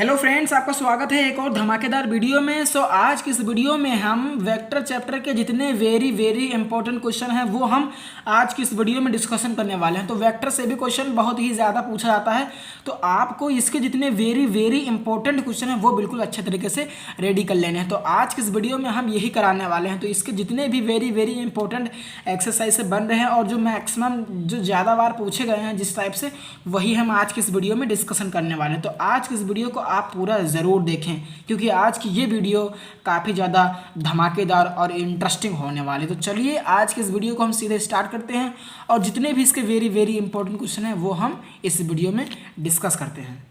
Hello friends, आपका स्वागत है एक और धमाकेदार वीडियो में। आज की इस वीडियो में हम वेक्टर चैप्टर के जितने वेरी इंपॉर्टेंट क्वेश्चन हैं वो हम आज की इस वीडियो में डिस्कशन करने वाले हैं। तो वेक्टर से भी क्वेश्चन बहुत ही ज़्यादा पूछा जाता है, तो आपको इसके जितने वेरी इंपॉर्टेंट क्वेश्चन हैं वो बिल्कुल अच्छे तरीके से रेडी कर लेने हैं। तो आज की इस वीडियो में हम यही कराने वाले हैं। तो इसके जितने भी वेरी इंपॉर्टेंट एक्सरसाइज से बन रहे हैं और जो मैक्सिमम जो ज़्यादा बार पूछे गए हैं जिस टाइप से, वही हम आज की इस वीडियो में डिस्कशन करने वाले हैं। तो आज की इस वीडियो को आप पूरा ज़रूर देखें, क्योंकि आज की ये वीडियो काफ़ी ज़्यादा धमाकेदार और इंटरेस्टिंग होने वाली। तो चलिए आज की इस वीडियो को हम सीधे स्टार्ट करते हैं और जितने भी इसके वेरी इंपॉर्टेंट क्वेश्चन हैं वो हम इस वीडियो में डिस्कस करते हैं।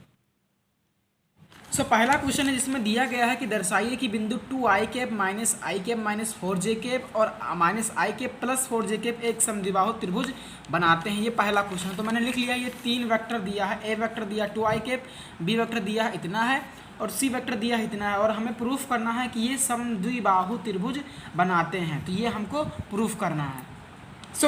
पहला क्वेश्चन है जिसमें दिया गया है कि दर्शाइए कि बिंदु 2i कैप माइनस आई कैप माइनस 4j कैप और माइनस आई कैप प्लस 4j कैप एक समद्विबाहु त्रिभुज बनाते हैं। ये पहला क्वेश्चन है। तो मैंने लिख लिया, ये तीन वेक्टर दिया है। ए वेक्टर दिया 2i कैप, बी वेक्टर दिया है इतना है और सी वेक्टर दिया है इतना है, और हमें प्रूफ करना है कि ये समद्विबाहु त्रिभुज बनाते हैं। तो ये हमको प्रूफ करना है।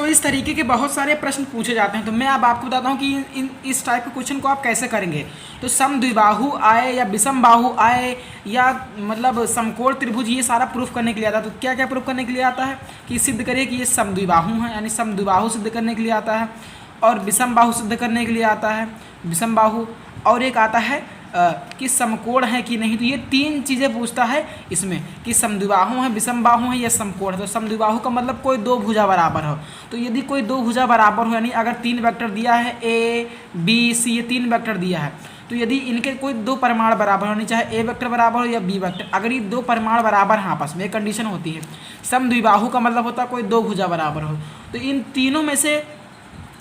इस तरीके के बहुत सारे प्रश्न पूछे जाते हैं। तो मैं अब आपको बताता हूँ कि इस टाइप के क्वेश्चन को आप कैसे करेंगे। तो समद्विबाहु आए या विषम बाहु आए या मतलब समकोण त्रिभुज, ये सारा प्रूफ करने के लिए आता है। तो क्या क्या प्रूफ करने के लिए आता है कि सिद्ध करिए कि ये समद्विबाहु है, यानी समद्विबाहु सिद्ध करने के लिए आता है, और विषम बाहु सिद्ध करने के लिए आता है विषम बाहु, और एक आता है कि समकोण है कि नहीं। तो ये तीन चीज़ें पूछता है इसमें कि समद्विबाहु है, विषम बाहु है या समकोण है। तो समद्विबाहु का मतलब कोई दो भुजा बराबर हो। तो यदि कोई दो भुजा बराबर हो, यानी अगर तीन वेक्टर दिया है ए बी सी, ये तीन वेक्टर दिया है, तो यदि इनके कोई दो परिमाण बराबर होनी, चाहे ए वेक्टर बराबर हो या बी वेक्टर, अगर ये दो परिमाण बराबर हैं आपस में, एक कंडीशन होती है। समद्विबाहु का मतलब होता है कोई दो भुजा बराबर हो। तो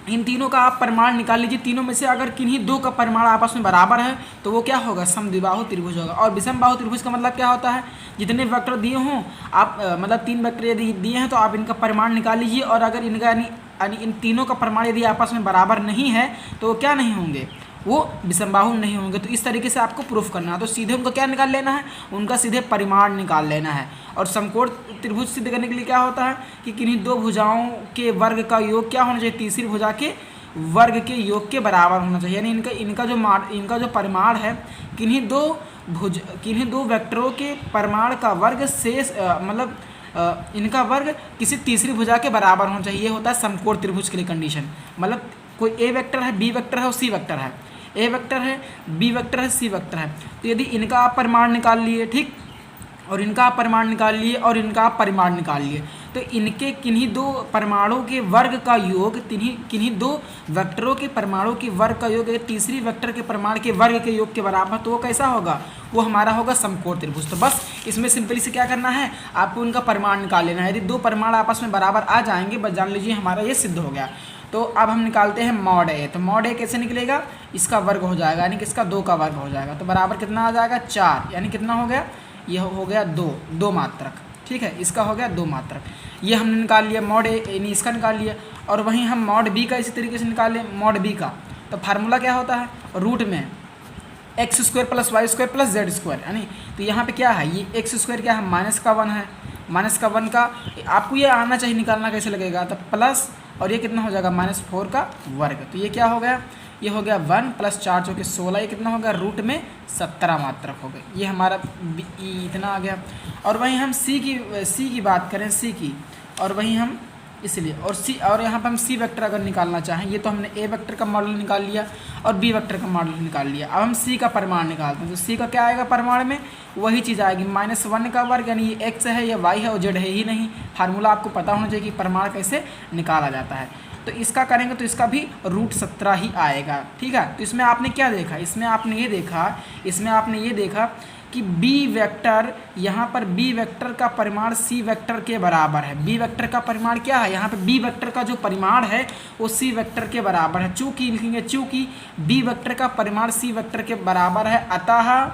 इन तीनों का आप परिमाण निकाल लीजिए। तीनों में से अगर किन्हीं दो का परिमाण आपस में बराबर है तो वो क्या होगा, समद्विबाहु त्रिभुज होगा। और विषम बाहु त्रिभुज का मतलब क्या होता है, जितने वेक्टर दिए हों आप मतलब तीन वेक्टर यदि दिए हैं तो आप इनका परिमाण निकाल लीजिए, और अगर इनका यानी इन तीनों का परिमाण यदि आपस में बराबर नहीं है तो क्या नहीं होंगे, वो विषम बाहु नहीं होंगे। तो इस तरीके से आपको प्रूफ करना है। तो सीधे उनका क्या निकाल लेना है, उनका सीधे परिमाण निकाल लेना है। और समकोण त्रिभुज सिद्ध करने के लिए क्या होता है कि किन्हीं दो भुजाओं के वर्ग का योग क्या होना चाहिए, तीसरी भुजा के वर्ग के योग के बराबर होना चाहिए। यानी इनका जो परिमाण है किन्हीं दो वेक्टरों के परिमाण का वर्ग शेष इनका वर्ग किसी तीसरी भुजा के बराबर होना चाहिए। ये होता है समकोण त्रिभुज के लिए कंडीशन। मतलब कोई ए वेक्टर है, बी वेक्टर है और सी वेक्टर है, ए वेक्टर है, बी वेक्टर है, सी वेक्टर है। तो यदि इनका आप परिमाण निकाल लिए, ठीक, और इनका आप परिमाण निकाल लिए और इनका आप परिमाण निकाल लिए, तो इनके किन्हीं दो परमाणुओं के वर्ग का योग किन्हीं दो वेक्टरों के परमाणु के वर्ग का योग तीसरी वेक्टर के परिमाण के वर्ग के योग के बराबर, तो वो कैसा होगा, वो हमारा होगा समकोण त्रिभुज। तो बस इसमें सिंपली से क्या करना है, आपको इनका परिमाण निकाल लेना है। यदि दो परिमाण आपस में बराबर आ जाएंगे, बस जान लीजिए हमारा ये सिद्ध हो गया। तो अब हम निकालते हैं मॉड ए। तो मॉड ए कैसे निकलेगा, इसका वर्ग हो जाएगा, यानी कि इसका दो का वर्ग हो जाएगा। तो बराबर कितना आ जाएगा, 4, यानी कितना हो गया, यह हो गया 2 मात्रक, ठीक है, इसका हो गया 2 मात्रक। ये हमने निकाल लिया मॉड ए, यानी इसका निकाल लिया। और वहीं हम मॉड बी का इसी तरीके से निकाल लें, मॉड बी का। तो फार्मूला क्या होता है, रूट में x² + y² + z², यानी तो यहाँ पे क्या है, ये x² क्या है, -1 है, -1 का आपको ये आना चाहिए, निकालना कैसे लगेगा, तो प्लस, और ये कितना हो जाएगा, -4 का वर्ग। तो ये क्या हो गया, ये हो गया 1 + 4 जो कि 16, ये कितना हो गया, रूट में 17 मात्रक हो गए। ये हमारा इतना आ गया। और वहीं हम सी की बात करें, सी की, और वहीं हम इसलिए और यहाँ पर हम सी वेक्टर अगर निकालना चाहें, ये तो हमने ए वेक्टर का मॉडल निकाल लिया और बी वेक्टर का मॉडल निकाल लिया। अब हम सी का परिमाण निकालते हैं। तो सी का क्या आएगा परिमाण में, वही चीज़ आएगी, -1 का वर्ग, यानी ये एक्स है या वाई है और जेड है ही नहीं। फार्मूला आपको पता होना चाहिए कि परिमाण कैसे निकाला जाता है। तो इसका करेंगे तो इसका भी √17 ही आएगा, ठीक है। तो इसमें आपने क्या देखा, इसमें आपने ये देखा कि बी वेक्टर, यहाँ पर बी वेक्टर का परिमाण सी वेक्टर के बराबर है। बी वेक्टर का परिमाण क्या है, यहाँ पे बी वेक्टर का जो परिमाण है वो सी वेक्टर के बराबर है। चूँकि लिखेंगे, चूँकि बी वेक्टर का परिमाण सी वेक्टर के बराबर है, अतः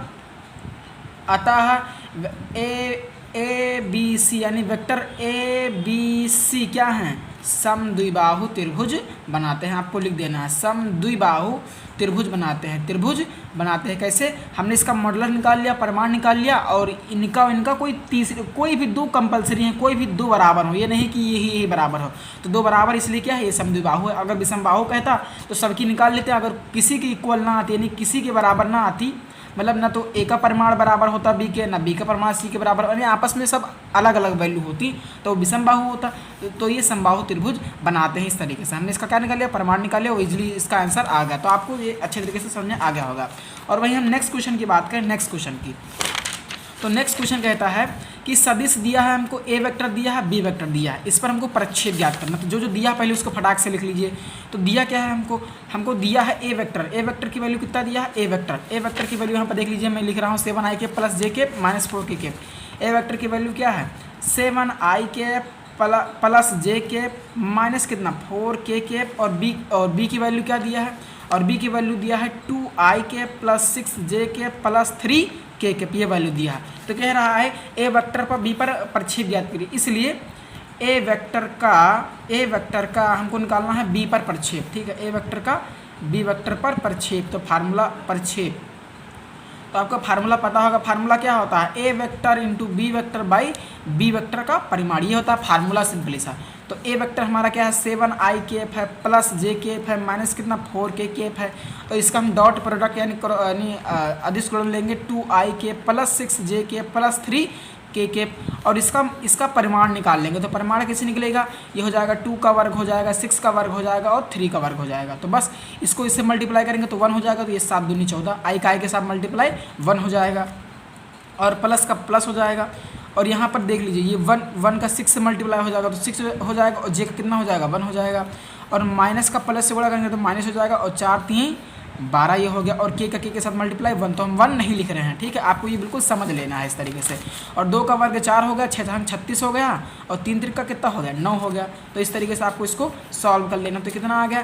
ए बी सी, यानी वेक्टर ए बी सी क्या हैं, समद्विबाहु त्रिभुज बनाते हैं। आपको लिख देना है, समद्विबाहु त्रिभुज बनाते हैं। कैसे, हमने इसका मॉडुलस निकाल लिया, परिमाण निकाल लिया, और इनका कोई भी दो कंपलसरी है, कोई भी दो बराबर हो, ये नहीं कि यही बराबर हो। तो दो बराबर इसलिए क्या है, ये समद्विबाहु है। अगर विषम बाहु कहता तो सबकी निकाल लेते, अगर किसी की इक्वल ना आती, यानी किसी के बराबर ना आती, मतलब ना तो ए का परिमाण बराबर होता बी के, ना बी का परिमाण सी के बराबर, यानी आपस में सब अलग अलग वैल्यू होती तो विषम बाहु होता। तो ये समबाहु त्रिभुज बनाते हैं इस तरीके से। हमने इसका क्या निकाल लिया, परिमाण निकाल लिया और इजिली इसका आंसर आ गया। तो आपको ये अच्छे तरीके से समझ में आ गया होगा। और वहीं हम नेक्स्ट क्वेश्चन की बात करें, नेक्स्ट क्वेश्चन की, तो नेक्स्ट क्वेश्चन कहता है कि सदिश दिया है हमको, ए वेक्टर दिया है, बी वेक्टर दिया है, इस पर हमको प्रक्षेप ज्ञात करना। तो जो जो दिया है पहले उसको फटाक से लिख लीजिए। तो दिया क्या है हमको दिया है ए वेक्टर। ए वेक्टर की वैल्यू कितना दिया है, ए वेक्टर की वैल्यू यहाँ पर देख लीजिए, मैं लिख रहा हूँ 7i प्लस जे के माइनस 4k। ए वेक्टर की वैल्यू क्या है 7i प्लस जे के माइनस कितना 4k, और बी की वैल्यू क्या दिया है, और बी की वैल्यू दिया है 2i plus 6j plus 3k, ये वैल्यू दिया है। तो कह रहा है ए वेक्टर पर बी पर प्रक्षेप ज्ञात करिए, इसलिए ए वेक्टर का हमको निकालना है बी पर प्रक्षेप। ठीक है, ए वेक्टर का बी वेक्टर पर प्रक्षेप, तो फार्मूला प्रक्षेप, तो आपका फार्मूला पता होगा। फार्मूला क्या होता है, A vector into B vector by B vector का परिमाण, ये होता है फार्मूला सिंपली सा। तो ए वेक्टर हमारा क्या है 7i है प्लस जे के है माइनस कितना 4k है। तो इसका हम डॉट प्रोडक्ट यानी अदिश गुणन लेंगे 2i plus 6j plus 3k, और इसका परिमाण निकाल लेंगे। तो परिमाण कैसे निकलेगा, ये हो जाएगा 2 का वर्ग हो जाएगा, 6 का वर्ग हो जाएगा और 3 का वर्ग हो जाएगा। तो बस इसको इससे मल्टीप्लाई करेंगे तो 1 हो जाएगा। तो ये 7 दूनी 14, आई का आई के साथ मल्टीप्लाई 1 हो जाएगा, और प्लस का प्लस हो जाएगा। और यहाँ पर देख लीजिए ये 1 का 6 से मल्टीप्लाई हो जाएगा तो 6 हो जाएगा, और जे का कितना हो जाएगा 1 हो जाएगा, और माइनस का प्लस से गुणा करेंगे तो माइनस हो जाएगा, और 4 3 12 ये हो गया, और के का के साथ मल्टीप्लाई 1, तो हम 1 नहीं लिख रहे हैं। ठीक है, आपको ये बिल्कुल समझ लेना है इस तरीके से। और 2 का वर्ग 4 हो गया, 6 36 हो गया, और 3 3 का कितना हो गया 9 हो गया। तो इस तरीके से आपको इसको सॉल्व कर लेना। तो कितना आ गया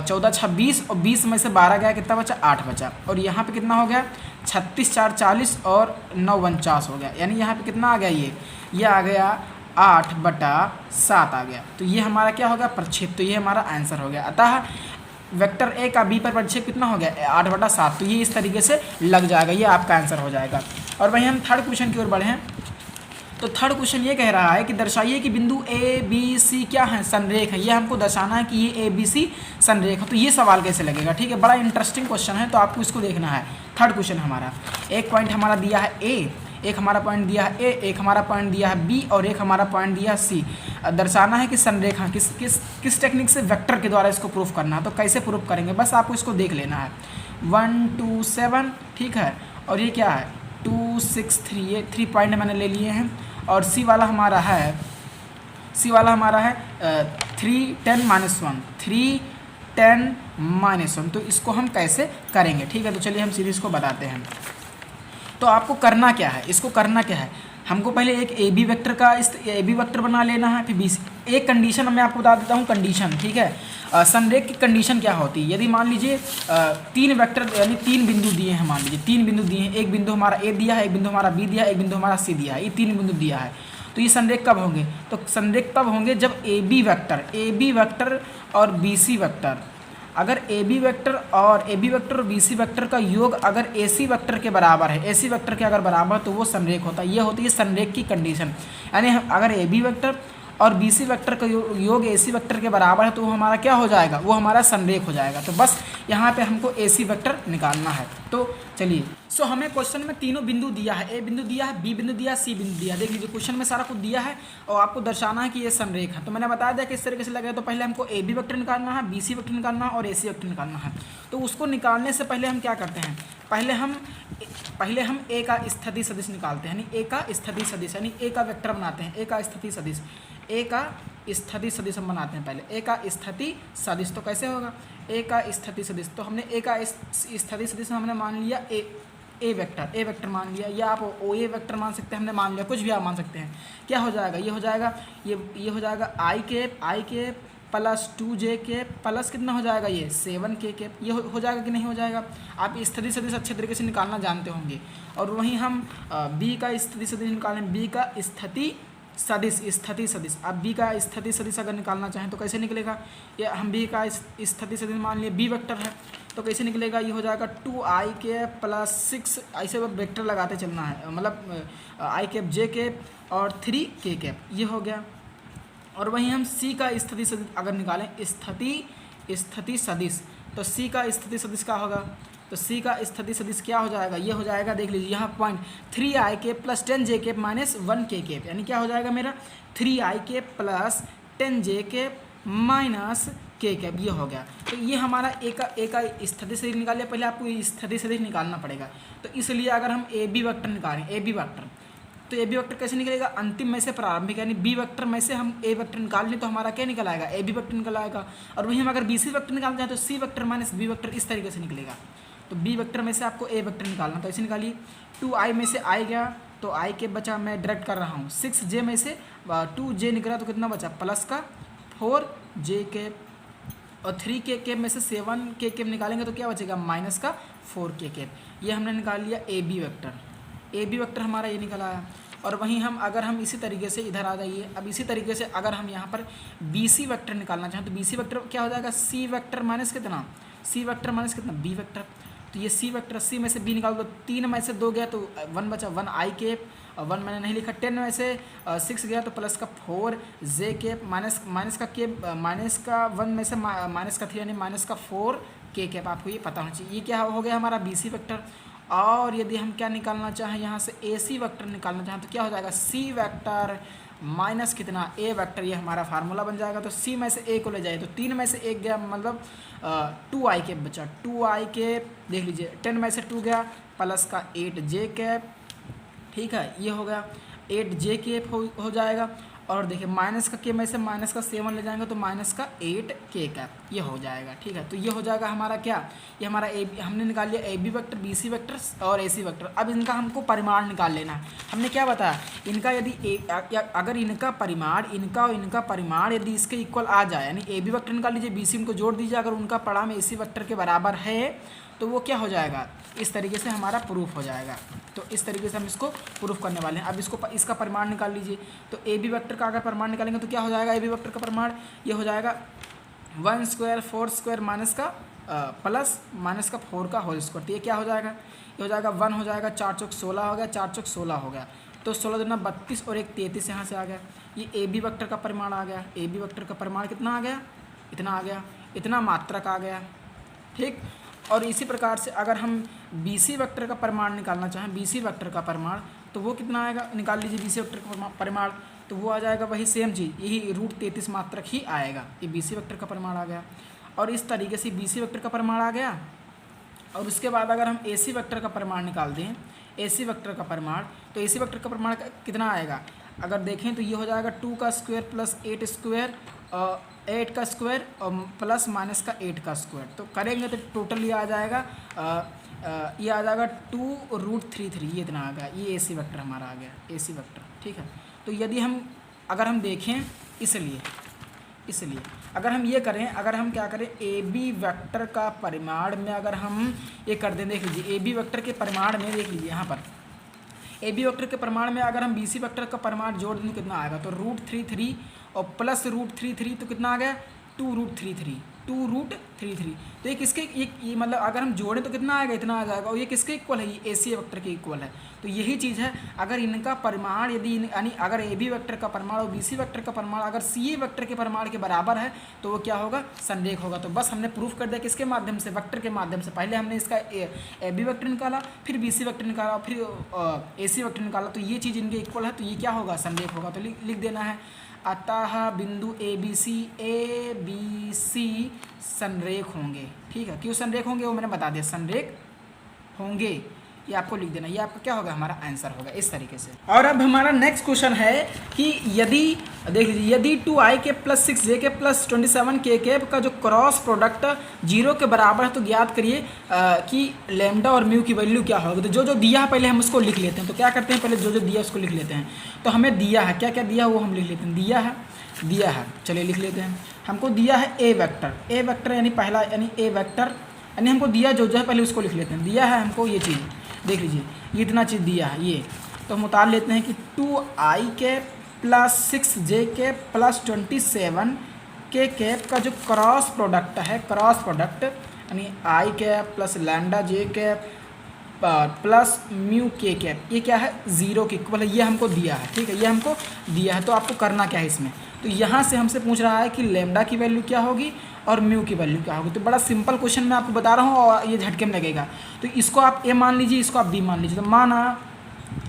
14 26, और 20 में से 12 गया, कितना बचा 8 बचा, और यहाँ पे कितना हो गया 36 4 40 और 9 49 हो गया, यानी यहाँ पे कितना आ गया ये आ गया 8/7 आ गया। तो ये हमारा क्या हो गया प्रक्षेप, तो ये हमारा आंसर हो गया। अतः वेक्टर ए का बी पर प्रक्षेप कितना हो गया 8/7, तो ये इस तरीके से लग जाएगा, ये आपका आंसर हो जाएगा। और वहीं हम थर्ड क्वेश्चन की ओर बढ़े हैं। तो थर्ड क्वेश्चन ये कह रहा है कि दर्शाइए कि बिंदु ए बी सी क्या है संरेख है। ये हमको दर्शाना है कि ये ए बी सी संरेख है। तो ये सवाल कैसे लगेगा, ठीक है, बड़ा इंटरेस्टिंग क्वेश्चन है, तो आपको इसको देखना है। थर्ड क्वेश्चन हमारा एक पॉइंट हमारा दिया है ए, एक हमारा पॉइंट दिया है ए, एक हमारा पॉइंट दिया है बी, और एक हमारा पॉइंट दिया है सी। दर्शाना है कि संरेखा किस टेक्निक से वेक्टर के द्वारा इसको प्रूफ करना है। तो कैसे प्रूफ करेंगे, बस आपको इसको देख लेना है। 1 2 7, ठीक है, और ये क्या है 2 6 3, ये 3 पॉइंट मैंने ले लिए हैं। और सी वाला हमारा है 3 10 -1, 3 10 -1। तो इसको हम कैसे करेंगे, ठीक है, तो चलिए हम सीरीज को बताते हैं। तो आपको करना क्या है, इसको करना क्या है, हमको पहले एक ए बी वेक्टर का ए बी वेक्टर बना लेना है, फिर बी सी। एक कंडीशन मैं आपको बता देता हूँ कंडीशन, ठीक है। संरेख की कंडीशन क्या होती है, यदि मान लीजिए 3 वेक्टर यानी 3 बिंदु दिए हैं, मान लीजिए 3 बिंदु दिए हैं, एक बिंदु हमारा ए दिया है, एक बिंदु हमारा बी दिया है, एक बिंदु हमारा सी दिया है, ये 3 बिंदु दिया है। तो ये संरेख कब होंगे, तो संरेख तब होंगे जब ए बी वेक्टर और बी सी वेक्टर, अगर ए बी वेक्टर और बी सी वेक्टर का योग अगर ए सी वेक्टर के बराबर है, ए सी वेक्टर के अगर बराबर तो वो संरेख होता है। ये होती है संरेख की कंडीशन, यानी अगर ए बी वेक्टर और बी सी वेक्टर का योग ए सी वेक्टर के बराबर है तो वो हमारा क्या हो जाएगा, वो हमारा संरेख हो जाएगा। तो बस यहाँ पे हमको ए सी वेक्टर निकालना है। तो चलिए, सो हमें क्वेश्चन में तीनों बिंदु दिया है, ए बिंदु दिया है, बी बिंदु दिया है, सी बिंदु दिया है। देख लीजिए क्वेश्चन में सारा कुछ दिया है और आपको दर्शाना है कि ये संरेख है। तो मैंने बताया दिया कि इस तरीके से लगेगा। तो पहले हमको ए बी वेक्टर निकालना है, बी सी वेक्टर निकालना है और ए सी वेक्टर निकालना है। तो उसको निकालने से पहले हम क्या करते हैं, पहले हम ए का स्थिति सदिश निकालते हैं, यानी ए का स्थिति सदिश, यानी ए का वेक्टर बनाते हैं, ए का स्थिति सदिश, ए का स्थिति सदिश हम बनाते हैं पहले, ए का स्थिति सदिश। तो कैसे होगा ए का स्थिति सदिश, तो हमने ए का स्थिति सदिश हमने मान लिया ए वेक्टर मान लिया, या आप ओ ए वेक्टर मान सकते हैं, हमने मान लिया, कुछ भी आप मान सकते हैं। क्या हो जाएगा, ये हो जाएगा आई के प्लस 2j के प्लस कितना हो जाएगा ये 7k, ये हो जाएगा कि नहीं हो जाएगा। आप स्थिति सदिश अच्छे तरीके से निकालना जानते होंगे। और वहीं हम बी का स्थिति सदिश निकालें, बी का स्थिति सदिश, आप बी का स्थिति सदिश अगर निकालना चाहें तो कैसे निकलेगा, ये हम बी का स्थिति सदिश मान लिए बी वेक्टर है, तो कैसे निकलेगा, ये हो जाएगा 2i के प्लस 6, ऐसे वेक्टर लगाते चलना है, मतलब i कैप j कैप और 3k कैप, ये हो गया। और वहीं हम सी का स्थिति सदिश अगर निकालें, स्थिति सदिश, तो सी का स्थिति सदिश क्या होगा, तो सी का स्थिति सदिश क्या हो जाएगा, ये हो जाएगा, देख लीजिए यहाँ पॉइंट 3i के प्लस 10j के माइनस 1k के, यानी क्या हो जाएगा मेरा 3i के प्लस 10j के माइनस k के, ये हो गया। तो ये हमारा एक स्थिति सदिश निकाल लिया। पहले आपको स्थिति सदिश निकालना पड़ेगा, तो इसलिए अगर हम ए बी वेक्टर निकालें, ए बी वेक्टर, तो ए बी वेक्टर कैसे निकलेगा, अंतिम में से प्रारंभिक, यानी बी वेक्टर में से हम ए वेक्टर निकाल लें तो हमारा क्या निकल आएगा, ए बी वेक्टर निकल आएगा। और वहीं हम अगर बी सी वेक्टर निकालते हैं तो C vector minus B vector इस तरीके से निकलेगा। तो बी वेक्टर में से आपको ए वेक्टर निकालना, तो ऐसे निकालिए 2i में से आई गया तो i के बचा, मैं डायरेक्ट कर रहा हूँ, 6j में से 2j निकला तो कितना बचा, प्लस का 4j के, और 3k के में से 7k के निकालेंगे तो क्या बचेगा, माइनस का 4k के। ये हमने निकाल लिया A B vector, A B vector हमारा ये निकल आया। और वहीं हम अगर हम इसी तरीके से इधर आ जाइए, अब इसी तरीके से अगर हम यहाँ पर बी सी वेक्टर निकालना चाहें तो बी सी वेक्टर क्या हो जाएगा, सी वेक्टर माइनस कितना, सी वेक्टर माइनस कितना, बी वेक्टर। तो ये सी वेक्टर, सी में से बी निकाल दो, 3 में से 2 गया तो 1 बचा, 1i के, 1 मैंने नहीं लिखा, 10 में से 6 गया तो प्लस का 4j के, माइनस का के, माइनस का 1 में से माइनस का 3 यानी माइनस का 4k के। आपको ये पता होना चाहिए। ये क्या हो गया हमारा बी सी वेक्टर। और यदि हम क्या निकालना चाहें, यहाँ से ए सी वेक्टर निकालना चाहें तो क्या हो जाएगा, सी वेक्टर माइनस कितना, ए वेक्टर, ये हमारा फार्मूला बन जाएगा। तो सी में से ए को ले जाए तो 3 में से 1 गया, मतलब 2i के बचा, 2i के देख लीजिए, 10 में से 2 गया प्लस का 8j कैप, ठीक है, ये हो गया 8j कैप हो जाएगा। और देखिए माइनस का के में से माइनस का 7 ले जाएंगे तो माइनस का 8k कैप, ये हो जाएगा, ठीक है। तो ये हो जाएगा हमारा क्या, ये हमारा हमने निकाल लिया A B vector, B C vector और ए सी वेक्टर। अब इनका हमको परिमाण निकाल लेना है। हमने क्या बताया, इनका यदि अगर इनका परिमाण, इनका और इनका परिमाण यदि इसके इक्वल आ जाए, यानी ए बी वेक्टर निकाल लीजिए, बी सी उनको जोड़ दीजिए, अगर उनका परिमाण ए सी वेक्टर के बराबर है तो वो क्या हो जाएगा, इस तरीके से हमारा प्रूफ हो जाएगा। तो इस तरीके से हम इसको प्रूफ करने वाले हैं। अब इसका परिमाण निकाल लीजिए। तो ए बी वेक्टर का अगर परिमाण निकालेंगे तो क्या हो जाएगा, ए बी वेक्टर का परिमाण ये हो जाएगा 1 स्क्वायर 4 स्क्वायर माइनस का प्लस माइनस का 4 का होल स्क्वायर। तो ये क्या हो जाएगा, ये हो जाएगा 1 हो जाएगा, 4 चौक 16 हो गया, 4 चौक 16 हो गया, तो 16 दूना 32 और 1 33 यहाँ से आ गया। ये ए बी वेक्टर का परिमाण आ गया। ए बी वेक्टर का परिमाण कितना आ गया, इतना आ गया, इतना मात्रक आ गया, ठीक। और इसी प्रकार से अगर हम बी सी वेक्टर का परिमाण निकालना चाहें, बी सी वेक्टर का परिमाण, तो वो कितना आएगा, निकाल लीजिए बी सी वेक्टर का परिमाण, तो वो आ जाएगा वही सेम चीज़, यही √33 मात्रक ही आएगा। ये बी सी वेक्टर का परिमाण आ गया। और इस तरीके से बी सी वेक्टर का परिमाण आ गया। और उसके बाद अगर हम ए सी वेक्टर का परिमाण निकाल दें, ए सी वेक्टर का परिमाण, तो ए सी वेक्टर का परिमाण कितना आएगा, अगर देखें तो ये हो जाएगा 2 का स्क्वायर प्लस 8 स्क्वायर, 8 का स्क्वायर और प्लस माइनस का 8 का स्क्वायर। तो करेंगे तो टोटल ये आ जाएगा, ये आ जाएगा 2√33, ये इतना आ गया। ये ए सी वेक्टर हमारा आ गया, ए सी वेक्टर, ठीक है। तो यदि अगर हम देखें, इसलिए अगर हम ये करें, अगर हम क्या करें, ए बी वेक्टर का परिमाण में अगर हम ये कर दें, देख लीजिए ए बी वेक्टर के परिमाण में, देख लीजिए यहाँ पर ए बी वेक्टर के परिमाण में अगर हम बी सी वेक्टर का परिमाण जोड़ दें तो कितना आएगा, तो √33 और प्लस √33 तो कितना आ गया, 2√33, 2√33। तो ये किसके, ये मतलब अगर हम जोड़ें तो कितना आएगा, इतना आ जाएगा। और ये किसके इक्वल है, ये ए सी वेक्टर के इक्वल है। तो यही चीज़ है, अगर इनका परिमाण यदि यानी अगर ए बी वेक्टर का परिमाण और बी सी वेक्टर का परिमाण अगर सी ए वेक्टर के परिमाण के बराबर है तो वो क्या होगा, संरेख होगा। तो बस हमने प्रूफ कर दिया किसके माध्यम से, वेक्टर के माध्यम से। पहले हमने इसका ए बी वेक्टर निकाला, फिर बी सी वेक्टर निकाला, फिर ए सी वेक्टर निकाला, तो ये चीज़ इनके इक्वल है, तो ये क्या होगा, संरेख होगा। तो लिख देना है, अतः बिंदु ए बी सी संरेख होंगे, ठीक है। क्यों संरेख होंगे वो मैंने बता दिया, संरेख होंगे, ये आपको लिख देना। ये आपका क्या होगा, हमारा आंसर होगा इस तरीके से। और अब हमारा नेक्स्ट क्वेश्चन है कि यदि देख लीजिए, यदि 2i के प्लस 6j के प्लस 27k के का जो क्रॉस प्रोडक्ट 0 के बराबर है तो ज्ञात करिए कि लैम्डा और म्यू की वैल्यू क्या होगी। तो जो दिया है पहले हम उसको लिख लेते हैं। तो क्या करते हैं, पहले जो दिया उसको लिख लेते हैं। तो हमें दिया है, क्या क्या दिया है वो हम लिख लेते हैं। दिया है, चलिए लिख लेते हैं। हमको दिया है ए वेक्टर यानी पहला, यानी ए वेक्टर, यानी हमको दिया जो है पहले उसको लिख लेते हैं। दिया है हमको ये चीज़, देख लीजिए ये इतना चीज़ दिया है ये, तो हम उतार लेते हैं कि 2i के प्लस 6j के प्लस 27 के कैप का जो क्रॉस प्रोडक्ट है, क्रॉस प्रोडक्ट यानी i cap plus lambda j cap plus mu के कैप, ये क्या है, जीरो के इक्वल है, ये हमको दिया है, ठीक है, ये हमको दिया है। तो आपको करना क्या है इसमें, तो यहाँ से हमसे पूछ रहा है कि लैम्डा की वैल्यू क्या होगी और म्यू की वैल्यू क्या होगी। तो बड़ा सिंपल क्वेश्चन मैं आपको बता रहा हूँ और ये झटके में लगेगा। तो इसको आप ए मान लीजिए, इसको आप बी मान लीजिए। तो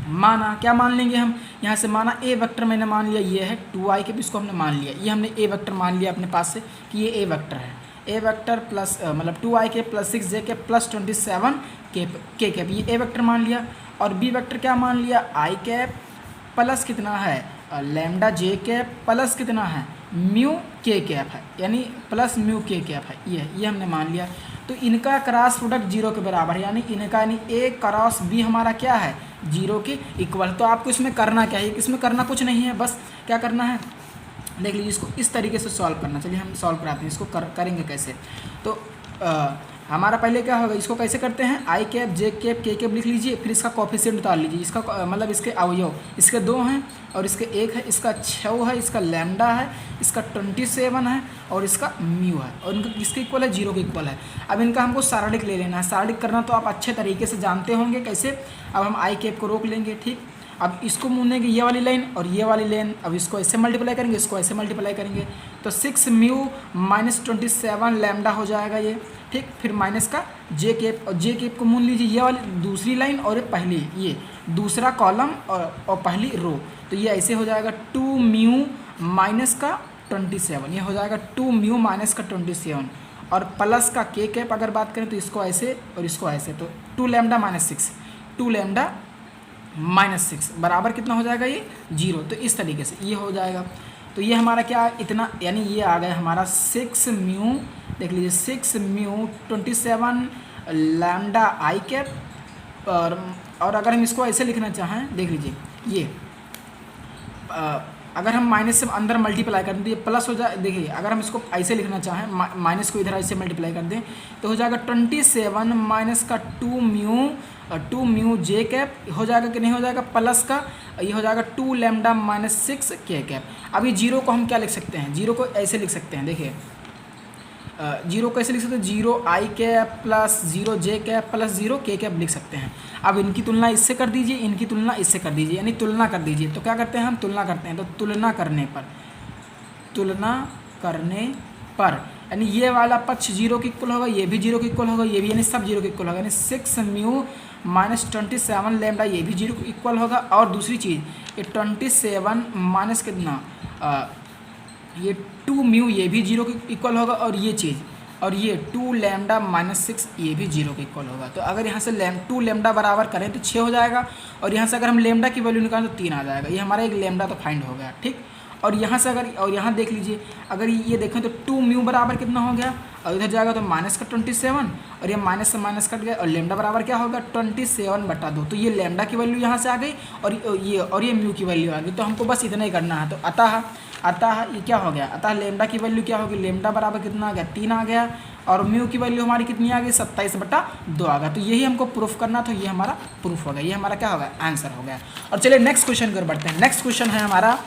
माना क्या मान लेंगे हम यहाँ से, माना ए वेक्टर मैंने मान लिया ये है 2i कैप, इसको हमने मान लिया, ये हमने ए वेक्टर मान लिया अपने पास से कि ये ए वेक्टर है, ए वेक्टर प्लस मतलब 2i cap plus 6j cap plus 27 के कैप, ये ए वेक्टर मान लिया। और बी वेक्टर क्या मान लिया, आई कैप प्लस कितना है लैम्डा जे कैप प्लस कितना है म्यू के कैप है, यानी प्लस म्यू के कैप है, ये हमने मान लिया। तो इनका क्रॉस प्रोडक्ट जीरो के बराबर है, यानी इनका यानी ए क्रॉस बी हमारा क्या है जीरो के इक्वल। तो आपको इसमें करना क्या है, इसमें करना कुछ नहीं है, बस क्या करना है देख लीजिए, इसको इस तरीके से सॉल्व करना। चलिए हम सॉल्व कराते हैं इसको, करेंगे कैसे। तो हमारा पहले क्या होगा, इसको कैसे करते हैं, आई कैप जे कैप के कैप लिख लीजिए, फिर इसका कोफिशिएंट उतार लीजिए, इसका मतलब इसके अवयव, इसके 2 हैं और इसके 1 है, इसका 6 है, इसका लैम्डा है, इसका 27 है और इसका म्यू है, और इनका किसके इक्वल है, जीरो के इक्वल है। अब इनका हमको सारणिक ले लेना है, सारणिक करना तो आप अच्छे तरीके से जानते होंगे कैसे। अब हम आई कैप को रोक लेंगे, ठीक। अब इसको मूनेंगे ये वाली लाइन और ये वाली लाइन, अब इसको ऐसे मल्टीप्लाई करेंगे, इसको ऐसे मल्टीप्लाई करेंगे, तो 6 म्यू माइनस 27 लैम्डा हो जाएगा ये, ठीक। फिर माइनस का जे कैप, और जे कैप को मून लीजिए ये वाली दूसरी लाइन और ये पहली, ये दूसरा कॉलम और पहली रो, तो ये ऐसे हो जाएगा 2 म्यू माइनस का 27, ये हो जाएगा 2 म्यू माइनस का 27, और प्लस का के कैप अगर बात करें तो इसको ऐसे और इसको ऐसे, तो 2 लैम्डा माइनस 6, 2 लैम्डा माइनस 6 बराबर कितना हो जाएगा ये जीरो। तो इस तरीके से ये हो जाएगा। तो ये हमारा क्या इतना, यानी ये आ गया हमारा 6 म्यू, देख लीजिए 6 म्यू 27 लैम्डा आई कैप, और अगर हम इसको ऐसे लिखना चाहें, देख लीजिए ये अगर हम माइनस से अंदर मल्टीप्लाई कर दें तो ये प्लस हो जाए, देखिए अगर हम इसको ऐसे लिखना चाहें, माइनस को इधर ऐसे मल्टीप्लाई कर दें तो हो जाएगा 27 माइनस का 2 म्यू जे कैप हो जाएगा कि नहीं हो जाएगा, प्लस का ये हो जाएगा 2 लैम्डा माइनस 6 के कैप। अभी जीरो को हम क्या लिख सकते हैं, जीरो को ऐसे लिख सकते हैं, देखिए जीरो कैसे लिख सकते हैं, 0 आई कैप प्लस 0 जे कैप प्लस 0 के कैप लिख सकते हैं। अब इनकी तुलना इससे कर दीजिए, इनकी तुलना इससे कर दीजिए, यानी तुलना कर दीजिए। तो क्या करते हैं हम, तुलना करते हैं, तो तुलना करने पर यानी ये वाला पक्ष जीरो के इक्वल होगा, ये भी जीरो के इक्वल होगा, ये भी, यानी सब जीरो के इक्वल होगा, यानी 6 म्यू माइनस 27 लैम्डा ये भी जीरो के इक्वल होगा। और दूसरी चीज़ ये 27 माइनस कितना ये 2 म्यू ये भी जीरो के इक्वल होगा, और ये चीज़ और ये 2 लैम्डा माइनस 6 ये भी जीरो के इक्वल होगा। तो अगर यहाँ से 2 लैम्डा बराबर करें तो 6 हो जाएगा, और यहाँ से अगर हम लैम्डा की वैल्यू निकालें तो 3 आ जाएगा। ये हमारा एक लैम्डा तो फाइंड हो गया, ठीक। और यहाँ से अगर, और यहाँ देख लीजिए अगर ये देखें तो 2 म्यू बराबर कितना हो गया, और इधर जाएगा तो माइनस का 27, और ये माइनस से माइनस कट गया, और लैम्डा बराबर क्या होगा 27/2। तो ये लैम्डा की वैल्यू यहाँ से आ गई, और ये म्यू की वैल्यू आ गई। तो हमको बस इतना ही करना है। तो अतः ये क्या हो गया, अतः लैम्डा की वैल्यू क्या होगी, लैम्डा बराबर कितना आ गया 3 आ गया, और म्यू की वैल्यू हमारी कितनी आ गई 27/2 आ गया। तो यही हमको प्रूफ करना था, ये हमारा प्रूफ हो गया, ये हमारा क्या हो गया आंसर हो गया। और चलिए नेक्स्ट क्वेश्चन कर बढ़ते हैं। नेक्स्ट क्वेश्चन है हमारा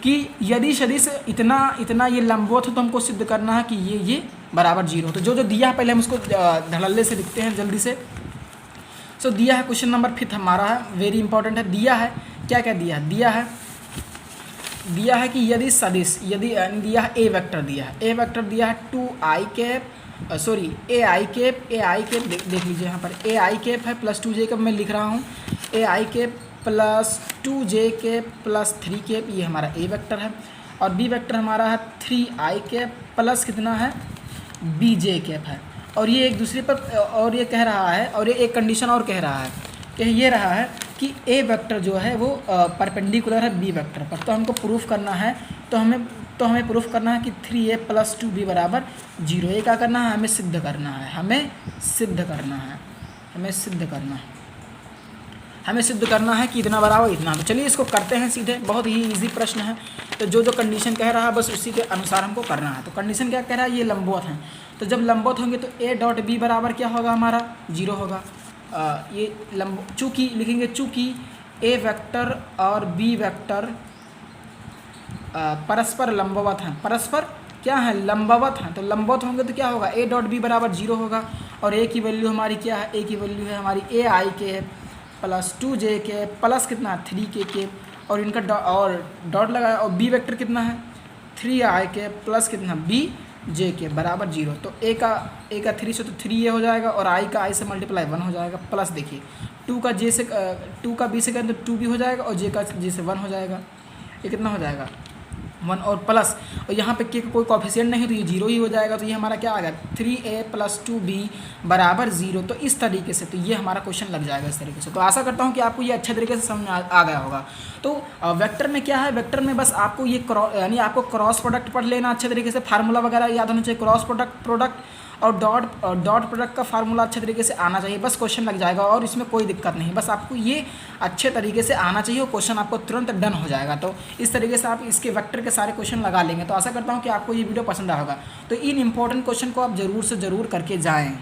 कि यदि सदिश इतना ये लंबवत हो तो हमको सिद्ध करना है कि ये बराबर जीरो। तो जो दिया है पहले हम उसको धड़ल्ले से लिखते हैं जल्दी से। सो दिया है क्वेश्चन नंबर 5 हमारा है, वेरी इंपॉर्टेंट है। दिया है क्या क्या दिया है कि यदि सदिश दिया है ए वेक्टर दिया है 2i cap sorry A I cap देख लीजिए यहाँ पर ए आई कैप है प्लस 2j कैप मैं लिख रहा हूँ, A I cap plus 2j cap plus 3 cap, ये हमारा ए वेक्टर है। और बी वेक्टर हमारा है 3i कैप प्लस कितना है bj कैप है। और ये एक दूसरे पर, और ये कह रहा है, और ये एक कंडीशन और कह रहा है कि ये रहा है कि ए वेक्टर जो है वो परपेंडिकुलर है बी वेक्टर पर। तो हमको प्रूफ करना है, तो हमें प्रूफ करना है कि 3a प्लस 2b बराबर 0। ये क्या करना है, हमें सिद्ध करना है, हमें सिद्ध करना है कि इतना बराबर इतना। तो चलिए इसको करते हैं सीधे, बहुत ही इजी प्रश्न है। तो जो कंडीशन कह रहा है बस उसी के अनुसार हमको करना है। तो कंडीशन क्या कह रहा है, ये लंबवत हैं, तो जब लंबवत होंगे तो a डॉट b बराबर क्या होगा हमारा 0 होगा। ये चूँकि लिखेंगे चूँकि a वेक्टर और b वेक्टर परस्पर लंबवत हैं, परस्पर क्या है लंबवत हैं, तो लंबवत होंगे तो क्या होगा a डॉट b बराबर 0 होगा। और ए की वैल्यू हमारी क्या है, ए की वैल्यू है हमारी ए आई के प्लस 2j के प्लस कितना 3k के, और इनका और डॉट लगाया, और बी वेक्टर कितना है 3i के प्लस कितना bj के बराबर 0। तो ए का 3 से तो 3a हो जाएगा, और i का i से मल्टीप्लाई 1 हो जाएगा, प्लस देखिए 2 का b से करें तो 2 भी हो जाएगा, और j का j से 1 हो जाएगा, ये कितना हो जाएगा 1, और प्लस, और यहाँ पे के का कोई कॉफिशिएंट नहीं है तो ये 0 ही हो जाएगा। तो ये हमारा क्या आ गया 3a प्लस 2b बराबर 0। तो इस तरीके से तो ये हमारा क्वेश्चन लग जाएगा इस तरीके से। तो आशा करता हूँ कि आपको ये अच्छे तरीके से समझ में आ गया होगा। तो वेक्टर में क्या है, वेक्टर में बस आपको ये यानी आपको क्रॉस प्रोडक्ट पढ़ लेना अच्छे तरीके से, फार्मूला वगैरह याद होना चाहिए, क्रॉस प्रोडक्ट और डॉट प्रोडक्ट का फार्मूला अच्छे तरीके से आना चाहिए, बस क्वेश्चन लग जाएगा और इसमें कोई दिक्कत नहीं। बस आपको ये अच्छे तरीके से आना चाहिए और क्वेश्चन आपको तुरंत डन हो जाएगा। तो इस तरीके से आप इसके वेक्टर के सारे क्वेश्चन लगा लेंगे। तो आशा करता हूँ कि आपको ये वीडियो पसंद आएगा। तो इन इंपॉर्टेंट क्वेश्चन को आप ज़रूर से ज़रूर करके जाएँ।